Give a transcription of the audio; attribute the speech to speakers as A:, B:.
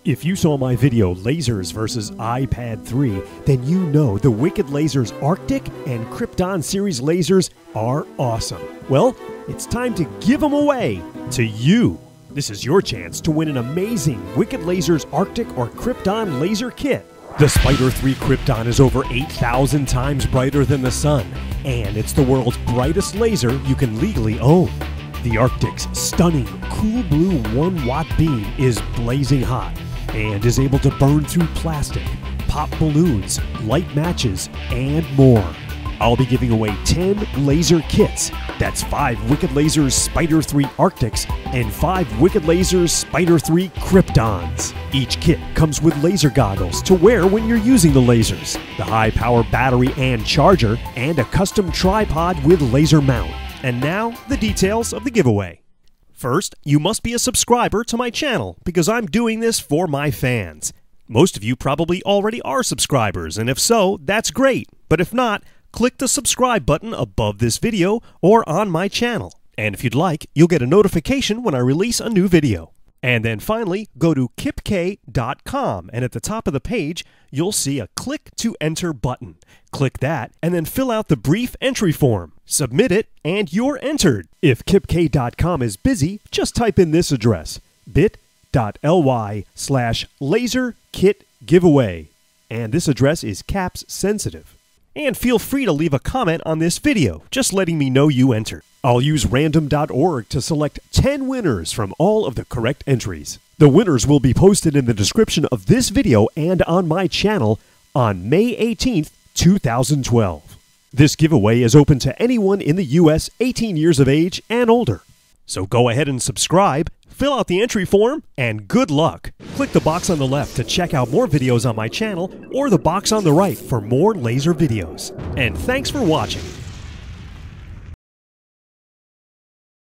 A: If you saw my video Lasers vs. iPad 3, then you know the Wicked Lasers Arctic and Krypton series lasers are awesome. Well, it's time to give them away to you. This is your chance to win an amazing Wicked Lasers Arctic or Krypton laser kit. The Spyder III Krypton is over 8,000 times brighter than the sun, and it's the world's brightest laser you can legally own. The Arctic's stunning, cool blue 1-watt beam is blazing hot and is able to burn through plastic, pop balloons, light matches, and more. I'll be giving away 10 laser kits. That's 5 Wicked Lasers Spyder III Arctics and 5 Wicked Lasers Spyder III Kryptons. Each kit comes with laser goggles to wear when you're using the lasers, the high-power battery and charger, and a custom tripod with laser mount. And now, the details of the giveaway. First, you must be a subscriber to my channel because I'm doing this for my fans. Most of you probably already are subscribers, and if so, that's great. But if not, click the subscribe button above this video or on my channel. And if you'd like, you'll get a notification when I release a new video. And then finally, go to kipkay.com, and at the top of the page, you'll see a Click to Enter button. Click that, and then fill out the brief entry form. Submit it, and you're entered. If kipkay.com is busy, just type in this address, bit.ly/laserkitgiveaway. And this address is caps sensitive. And feel free to leave a comment on this video, just letting me know you entered. I'll use random.org to select 10 winners from all of the correct entries. The winners will be posted in the description of this video and on my channel on May 18th, 2012. This giveaway is open to anyone in the US 18 years of age and older. So go ahead and subscribe, fill out the entry form, and good luck. Click the box on the left to check out more videos on my channel or the box on the right for more laser videos. And thanks for watching.